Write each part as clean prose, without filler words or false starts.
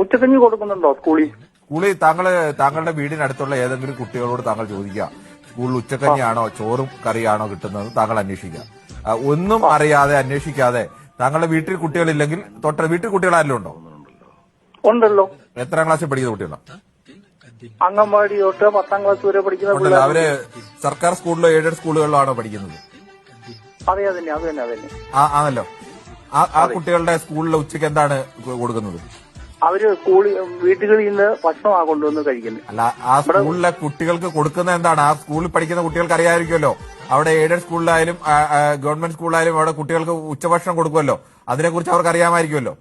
ഉച്ചക്കഞ്ഞി കൊടുക്കുന്നുണ്ടോ സ്കൂളിൽ? സ്കൂളിൽ താങ്കളുടെ വീടിനടുത്തുള്ള ഏതെങ്കിലും കുട്ടികളോട് താങ്കൾ ചോദിക്കുക, സ്കൂളിൽ ഉച്ചക്കഞ്ഞിയാണോ ചോറും കറിയാണോ കിട്ടുന്നത് താങ്കൾ അന്വേഷിക്കുക. ഒന്നും അറിയാതെ അന്വേഷിക്കാതെ താങ്കളുടെ വീട്ടിൽ കുട്ടികളില്ലെങ്കിൽ വീട്ടിൽ കുട്ടികളാരെങ്കിലും ഉണ്ടോ? ഉണ്ടല്ലോ. എത്രാം ക്ലാസ്സിൽ പഠിക്കുന്ന കുട്ടികളാണ്? അംഗൻവാടി തൊട്ട് 10ാം ക്ലാസ് വരെ പഠിക്കുന്ന ഉണ്ടല്ലോ. അവര് സർക്കാർ സ്കൂളിലോ എയ്ഡഡ് സ്കൂളുകളിലോ ആണോ പഠിക്കുന്നത്? അതെ, അതന്നെ അതന്നെ. ആണല്ലോ. ആ കുട്ടികളുടെ സ്കൂളിൽ ഉച്ചയ്ക്ക് എന്താണ് കൊടുക്കുന്നത്? അവര് വീട്ടുകളിൽ നിന്ന് ഭക്ഷണമാണ് കൊണ്ടുവന്ന് കഴിക്കുന്നത്. അല്ല, ആ സ്കൂളിലെ കുട്ടികൾക്ക് കൊടുക്കുന്ന എന്താണ്? ആ സ്കൂളിൽ പഠിക്കുന്ന കുട്ടികൾക്ക് അറിയാമായിരിക്കുമല്ലോ. അവിടെ എയ്ഡഡ് സ്കൂളിലായാലും ഗവൺമെന്റ് സ്കൂളിലായാലും അവിടെ കുട്ടികൾക്ക് ഉച്ചഭക്ഷണം കൊടുക്കുമല്ലോ. അതിനെക്കുറിച്ച് അവർക്ക് അറിയാമായിരിക്കുമല്ലോ.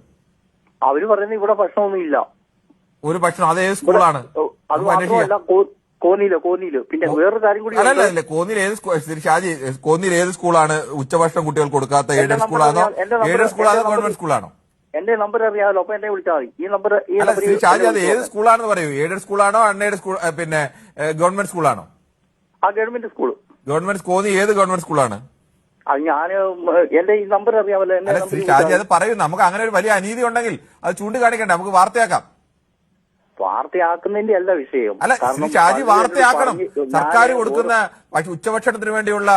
അവര് പറയുന്നത് ഇവിടെ ഭക്ഷണമൊന്നും ഇല്ല. ഒരു ഭക്ഷണം അത് ഏത് സ്കൂളാണ്? അത് മാത്രമല്ല കോന്നിയില്. പിന്നെ വേറൊരു കാര്യം കൂടി. അല്ലല്ല, കോന്നിയിൽ ഷാജി, കോന്നിയിൽ ഏത് സ്കൂളാണ് ഉച്ചഭക്ഷണം കുട്ടികൾ കൊടുക്കാത്ത? എയ്ഡഡ് സ്കൂളാണോ എയ്ഡഡ് സ്കൂളാണോ ഗവൺമെന്റ് സ്കൂളാണോ? എന്റെ നമ്പർ അറിയാമല്ലോ, അപ്പൊ എന്നെ വിളിച്ചാൽ മതി. ഈ നമ്പർ ഷാജി, അത് ഏത് സ്കൂളാണെന്ന് പറയൂ. എയ്ഡഡ് സ്കൂളാണോ അൺഎയ്ഡഡ് സ്കൂൾ, പിന്നെ ഗവൺമെന്റ് സ്കൂളാണോ? ആ ഗവൺമെന്റ് സ്കൂൾ. ഗവൺമെന്റ് കോന്നി ഏത് ഗവൺമെന്റ് സ്കൂളാണ്? അത് എന്റെ ഈ നമ്പർ അറിയാമല്ലോ. ഷാജി, അത് പറയൂ. നമുക്ക് അങ്ങനെ ഒരു വലിയ അനീതി ഉണ്ടെങ്കിൽ അത് ചൂണ്ടിക്കാണിക്കണ്ടേ? നമുക്ക് വാർത്തയാക്കാം. വാർത്തയാക്കുന്നതിന്റെ അല്ല വിഷയം. അല്ല, ഷാജി, വാർത്തയാക്കണം. സർക്കാർ കൊടുക്കുന്ന ഉച്ചഭക്ഷണത്തിന് വേണ്ടിയുള്ള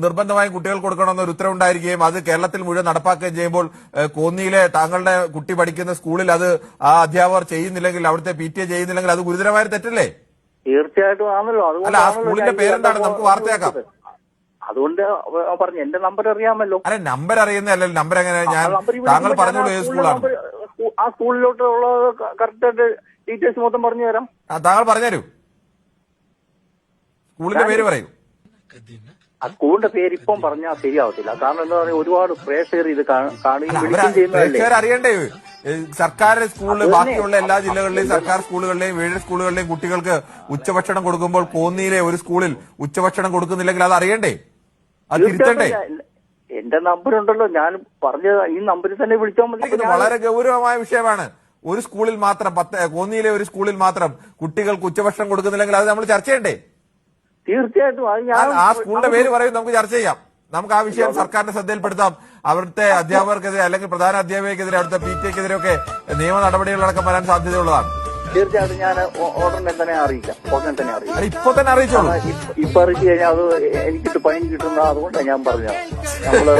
നിർബന്ധമായും കുട്ടികൾ കൊടുക്കണമെന്ന ഒരു ഉത്തരവുണ്ടായിരിക്കുകയും അത് കേരളത്തിൽ മുഴുവൻ നടപ്പാക്കുകയും ചെയ്യുമ്പോൾ കോന്നിയിലെ താങ്കളുടെ കുട്ടി പഠിക്കുന്ന സ്കൂളിൽ അത് ആ അധ്യാപകർ ചെയ്യുന്നില്ലെങ്കിൽ, അവിടുത്തെ PTA ചെയ്യുന്നില്ലെങ്കിൽ അത് ഗുരുതരമായ തെറ്റല്ലേ? തീർച്ചയായിട്ടും ആണല്ലോ. അല്ല, ആ സ്കൂളിന്റെ പേരെന്താണ്? നമുക്ക് വാർത്തയാക്കാം. അതുകൊണ്ട് പറഞ്ഞു എന്റെ നമ്പർ അറിയാമല്ലോ. അല്ല, നമ്പർ അറിയുന്നതല്ലോ. നമ്പർ എങ്ങനെ? താങ്കൾ പറഞ്ഞോളൂ ഏത് സ്കൂളാണ്. ആ സ്കൂളിലോട്ടുള്ള കറക്റ്റ് ഡീറ്റെയിൽസ് മൊത്തം പറഞ്ഞു തരാം. താങ്കൾ പറഞ്ഞുതരൂ. സ്കൂളിന്റെ പേര് പറയൂ. ആ സ്കൂളിന്റെ പേര് ഇപ്പം പറഞ്ഞാൽ ശരിയാവത്തില്ല. കാരണം എന്താ പറയുക, ഒരുപാട് പ്രേക്ഷകർ ഇത് കാണുകയും അറിയണ്ടേ? സർക്കാർ സ്കൂളിൽ ബാക്കിയുള്ള എല്ലാ ജില്ലകളിലെയും സർക്കാർ സ്കൂളുകളിലെയും എയ്ഡഡ് സ്കൂളുകളിലെയും കുട്ടികൾക്ക് ഉച്ചഭക്ഷണം കൊടുക്കുമ്പോൾ കോന്നിയിലെ ഒരു സ്കൂളിൽ ഉച്ചഭക്ഷണം കൊടുക്കുന്നില്ലെങ്കിൽ അത് അറിയണ്ടേ? അത് തിരുത്തണ്ടേ? എന്റെ നമ്പർ ഉണ്ടല്ലോ, ഞാൻ പറഞ്ഞ ഈ നമ്പറിൽ തന്നെ വിളിച്ചാൽ മതി. വളരെ ഗൗരവമായ വിഷയമാണ്. ഒരു സ്കൂളിൽ മാത്രം, കോന്നിയിലെ ഒരു സ്കൂളിൽ മാത്രം കുട്ടികൾക്ക് ഉച്ചഭക്ഷണം കൊടുക്കുന്നില്ലെങ്കിൽ അത് നമ്മൾ ചർച്ച ചെയ്യണ്ടേ? തീർച്ചയായിട്ടും. ആ സ്കൂളിന്റെ പേര് പറയും, നമുക്ക് ചർച്ച ചെയ്യാം. നമുക്ക് ആ വിഷയം സർക്കാരിന്റെ ശ്രദ്ധയിൽപ്പെടുത്താം. അവിടുത്തെ അധ്യാപകർക്കെതിരെ അല്ലെങ്കിൽ പ്രധാന അധ്യാപികക്കെതിരെ, അവിടുത്തെ PTA ഒക്കെ നിയമ നടപടികളടക്കം വരാൻ സാധ്യതയുള്ളതാണ്. തീർച്ചയായിട്ടും ഞാൻ ഉടനെ തന്നെ അറിയിക്കാം. ഇപ്പൊ തന്നെ അറിയിച്ചോളൂ. ഇപ്പൊ അറിയിച്ചു കഴിഞ്ഞാൽ അത് എനിക്കിട്ട് പൈൻ കിട്ടുന്ന, അതുകൊണ്ടാണ് ഞാൻ പറഞ്ഞത്. നമ്മള്